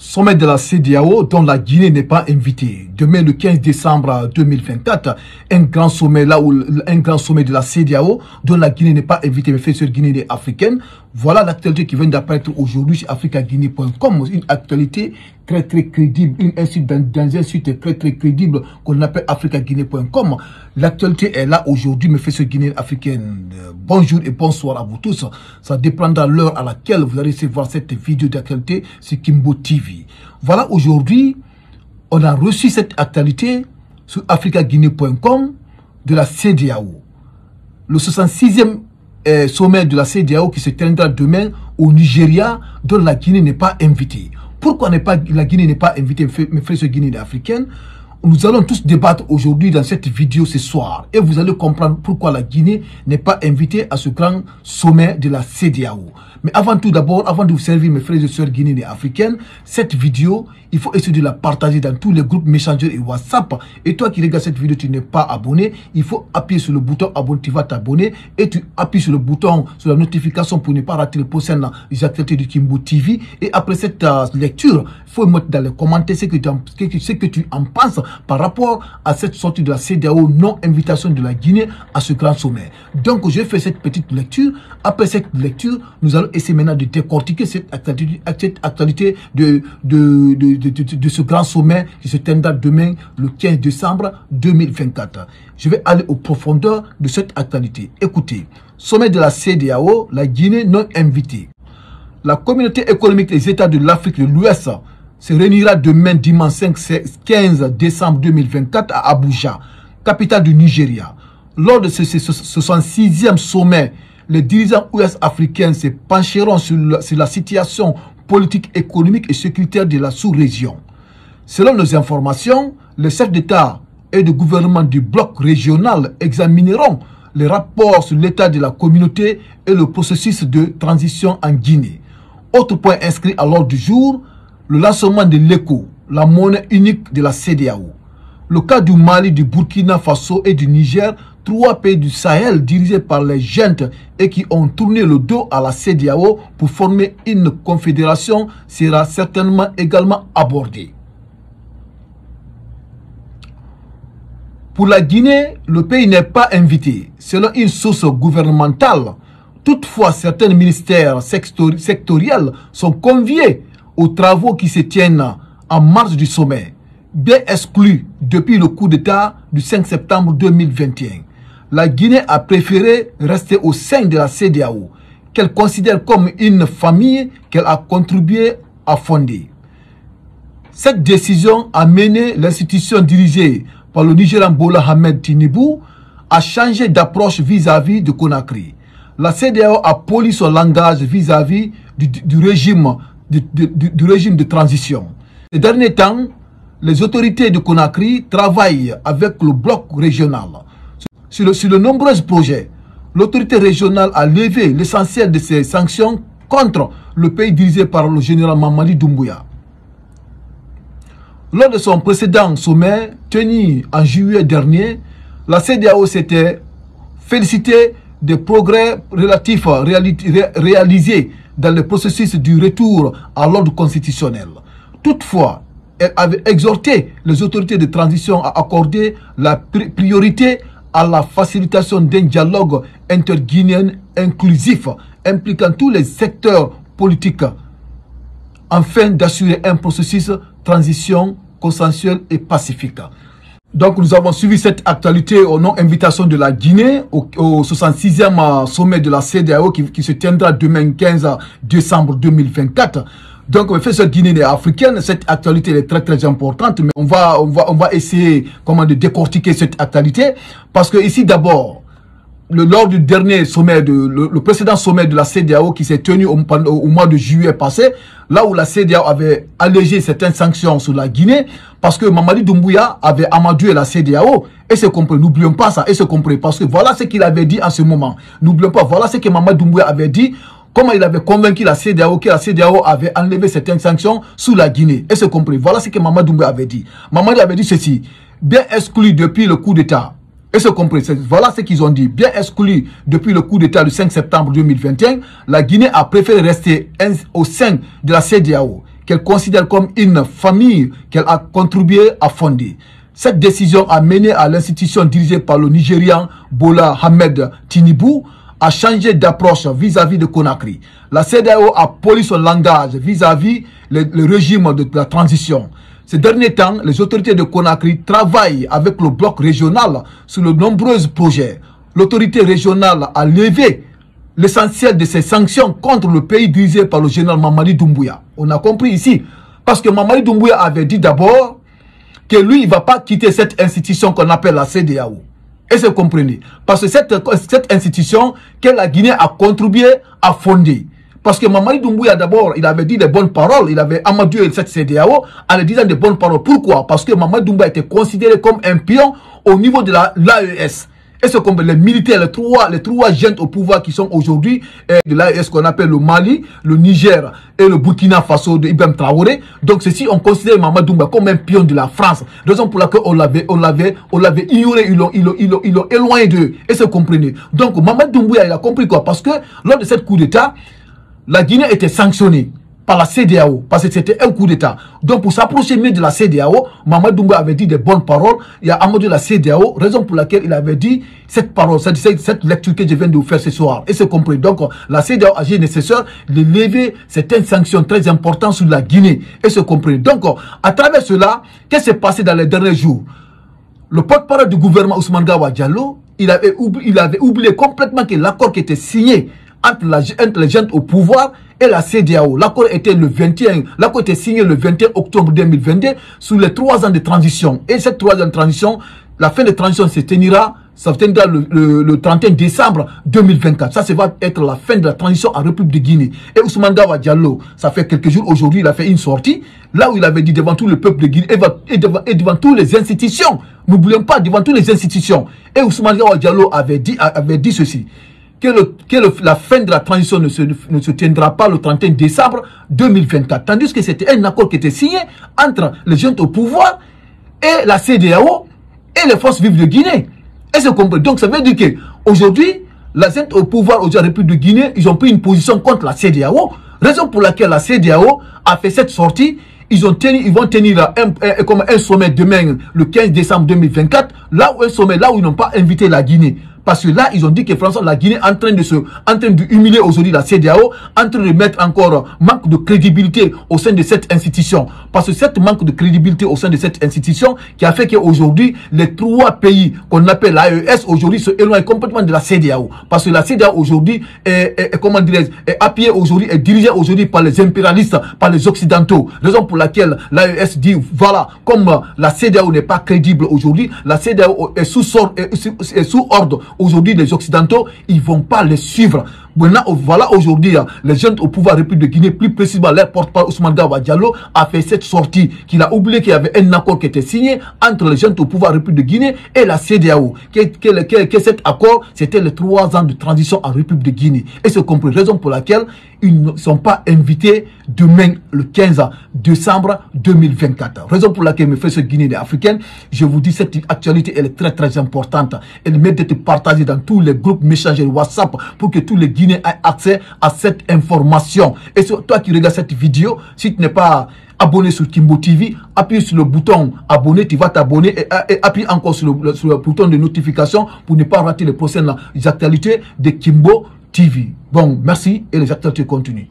Sommet de la CEDEAO dont la Guinée n'est pas invitée. Demain, le 15 décembre 2024, un grand sommet de la CEDEAO dont la Guinée n'est pas invitée, mais fait sur Guinée africaine. Voilà l'actualité qui vient d'apparaître aujourd'hui sur africaguinée.com. Une actualité très crédible, dans un site très crédible qu'on appelle africaguinée.com. L'actualité est là aujourd'hui, mais fait sur Guinée africaine. Bonjour et bonsoir à vous tous. Ça dépendra de l'heure à laquelle vous allez recevoir cette vidéo d'actualité sur Kimbo TV. Voilà, aujourd'hui, on a reçu cette actualité sur africaguinée.com de la CEDEAO. Le 66e sommet de la CEDEAO qui se tiendra demain au Nigeria, dont la Guinée n'est pas invitée. Pourquoi la Guinée n'est pas invitée, mes frères Guinée africaine? Nous allons tous débattre aujourd'hui dans cette vidéo ce soir. Et vous allez comprendre pourquoi la Guinée n'est pas invitée à ce grand sommet de la CEDEAO. Mais avant tout, d'abord, avant de vous servir, mes frères et sœurs guinéens et africaines, cette vidéo, il faut essayer de la partager dans tous les groupes Messenger et WhatsApp. Et toi qui regardes cette vidéo, tu n'es pas abonné, il faut appuyer sur le bouton abonner, tu vas t'abonner. Et tu appuies sur le bouton, sur la notification pour ne pas rater les prochaines actualités de Kimbo TV. Et après cette lecture, il faut mettre dans les commentaires ce que tu en penses par rapport à cette sortie de la CEDEAO, non-invitation de la Guinée à ce grand sommet. Donc, j'ai fait cette petite lecture. Après cette lecture, nous allons essayer maintenant de décortiquer cette actualité de ce grand sommet qui se tiendra demain, le 15 décembre 2024. Je vais aller aux profondeurs de cette actualité. Écoutez, sommet de la CEDEAO, la Guinée non invitée. La communauté économique des États de l'Afrique de l'Ouest se réunira demain dimanche 15 décembre 2024 à Abuja, capitale du Nigeria. Lors de ce 66e sommet, les dirigeants ouest-africains se pencheront sur la situation politique, économique et sécuritaire de la sous-région. Selon nos informations, les chefs d'État et de gouvernement du bloc régional examineront les rapports sur l'état de la communauté et le processus de transition en Guinée. Autre point inscrit à l'ordre du jour, le lancement de l'ECO, la monnaie unique de la CEDEAO. Le cas du Mali, du Burkina Faso et du Niger, trois pays du Sahel dirigés par les juntes et qui ont tourné le dos à la CEDEAO pour former une confédération, sera certainement également abordé. Pour la Guinée, le pays n'est pas invité, selon une source gouvernementale. Toutefois, certains ministères sectoriels sont conviés aux travaux qui se tiennent en marge du sommet, bien exclus depuis le coup d'État du 5 septembre 2021. La Guinée a préféré rester au sein de la CEDEAO, qu'elle considère comme une famille qu'elle a contribué à fonder. Cette décision a mené l'institution dirigée par le Nigérian Bola Ahmed Tinubu à changer d'approche vis-à-vis de Conakry. La CEDEAO a poli son langage vis-à-vis du régime de transition. Ces derniers temps, les autorités de Conakry travaillent avec le bloc régional. Sur de nombreux projets, l'autorité régionale a levé l'essentiel de ces sanctions contre le pays dirigé par le général Mamadi Doumbouya. Lors de son précédent sommet, tenu en juillet dernier, la CEDEAO s'était félicitée des progrès relatifs réalisés dans le processus du retour à l'ordre constitutionnel. Toutefois, elle avait exhorté les autorités de transition à accorder la priorité à la facilitation d'un dialogue interguinéen inclusif impliquant tous les secteurs politiques afin d'assurer un processus de transition consensuel et pacifique. Donc nous avons suivi cette actualité aux non-invitations de la Guinée au 66e sommet de la CEDEAO qui se tiendra demain 15 décembre 2024. Donc, mes frères guinéens et africaines, cette actualité est très importante, mais on va essayer de décortiquer cette actualité parce que ici d'abord, lors du dernier sommet, le précédent sommet de la CEDEAO qui s'est tenu au mois de juillet passé, là où la CEDEAO avait allégé certaines sanctions sur la Guinée, parce que Mamadi Doumbouya avait amadoué la CEDEAO, et c'est compris, n'oublions pas ça, et c'est compris, parce que voilà ce qu'il avait dit en ce moment. N'oublions pas, voilà ce que Mamadi Doumbouya avait dit, comment il avait convaincu la CEDEAO que la CEDEAO avait enlevé certaines sanctions sous la Guinée, et c'est compris. Voilà ce que Mamadi Doumbouya avait dit. Mamadi avait dit ceci, bien exclu depuis le coup d'État. Et c'est compris. Voilà ce qu'ils ont dit. Bien exclu depuis le coup d'État du 5 septembre 2021, la Guinée a préféré rester au sein de la CEDEAO, qu'elle considère comme une famille qu'elle a contribué à fonder. Cette décision a mené à l'institution dirigée par le Nigérian Bola Ahmed Tinubu à changer d'approche vis-à-vis de Conakry. La CEDEAO a poli son langage vis-à-vis le régime de la transition. Ces derniers temps, les autorités de Conakry travaillent avec le bloc régional sur de nombreux projets. L'autorité régionale a levé l'essentiel de ces sanctions contre le pays dirigé par le général Mamadi Doumbouya. On a compris ici. Parce que Mamadi Doumbouya avait dit d'abord que lui, il ne va pas quitter cette institution qu'on appelle la CEDEAO. Et c'est comprenez. Parce que cette institution que la Guinée a contribué à fonder. Parce que Mamadi Doumbouya, d'abord, il avait dit des bonnes paroles. Il avait amadoué cette CEDEAO en le disant des bonnes paroles. Pourquoi? Parce que Mamadi Doumbouya était considéré comme un pion au niveau de l'AES. Et c'est comme les militaires, les trois jeunes au pouvoir qui sont aujourd'hui de l'AES qu'on appelle le Mali, le Niger et le Burkina Faso de Ibrahim Traoré. Donc ceci, on considère Mamadi Doumbouya comme un pion de la France. Raison pour laquelle on l'avait ignoré, ils l'ont éloigné d'eux. Et c'est comprenez. Donc Mamadi Doumbouya, il a compris quoi? Parce que lors de cette coup d'État, la Guinée était sanctionnée par la CEDEAO, parce que c'était un coup d'État. Donc pour s'approcher mieux de la CEDEAO, Mamadi Doumbouya avait dit des bonnes paroles, il a amadoué la CEDEAO, raison pour laquelle il avait dit cette parole, cette lecture que je viens de vous faire ce soir. Et c'est compris. Donc la CEDEAO a jugé nécessaire de lever certaines sanctions très importantes sur la Guinée. Et c'est compris. Donc à travers cela, qu'est-ce qui s'est passé dans les derniers jours? Le porte-parole du gouvernement Ousmane Gawa Diallo, il avait oublié complètement que l'accord qui était signé entre les gens au pouvoir et la CEDEAO. L'accord était signé le 21 octobre 2022 sous les 3 ans de transition. Et cette 3 ans de transition, la fin de transition se tiendra le 31 décembre 2024. Ça va être la fin de la transition en République de Guinée. Et Ousmane Gawa Diallo, ça fait quelques jours aujourd'hui, il a fait une sortie, là où il avait dit devant tout le peuple de Guinée et devant toutes les institutions. N'oublions pas, devant toutes les institutions. Et Ousmane Gawa Diallo avait dit ceci. La fin de la transition ne se tiendra pas le 31 décembre 2024. Tandis que c'était un accord qui était signé entre les jeunes au pouvoir et la CEDEAO et les forces vives de Guinée. Et c'est compris. Donc ça veut dire qu'aujourd'hui, la gente au pouvoir aujourd'hui, la République de Guinée, ils ont pris une position contre la CEDEAO. Raison pour laquelle la CEDEAO a fait cette sortie. Ils vont tenir un sommet demain, le 15 décembre 2024, là où ils n'ont pas invité la Guinée. Parce que là, ils ont dit que François, la Guinée est en train de humilier aujourd'hui la CEDEAO, en train de mettre encore manque de crédibilité au sein de cette institution. Parce que cette manque de crédibilité au sein de cette institution qui a fait qu'aujourd'hui, les 3 pays qu'on appelle l'AES aujourd'hui se éloignent complètement de la CEDEAO. Parce que la CEDEAO aujourd'hui est appuyée aujourd'hui, est dirigée aujourd'hui par les impérialistes, par les occidentaux. Raison pour laquelle l'AES dit, voilà, comme la CEDEAO n'est pas crédible aujourd'hui, la CEDEAO est sous ordre aujourd'hui les Occidentaux, ils ne vont pas les suivre. Maintenant, voilà aujourd'hui, les jeunes au pouvoir République de Guinée, plus précisément leur porte-parole Ousmane Gawa Diallo, a fait cette sortie, qu'il a oublié qu'il y avait un accord qui était signé entre les jeunes au pouvoir République de Guinée et la CEDEAO. Que cet accord, c'était les 3 ans de transition en République de Guinée. Et c'est compris, raison pour laquelle ils ne sont pas invités demain, le 15 décembre 2024. Raison pour laquelle, mes frères Guinéens et Africains, je vous dis, cette actualité, elle est très très importante. Elle mérite d'être partagée dans tous les groupes messagers WhatsApp pour que tous les Guinéens aient accès à cette information. Et toi qui regardes cette vidéo, si tu n'es pas abonné sur Kimbo TV, appuie sur le bouton abonner, tu vas t'abonner et appuie encore sur le bouton de notification pour ne pas rater les prochaines actualités de Kimbo TV. Bon, merci et les actualités continuent.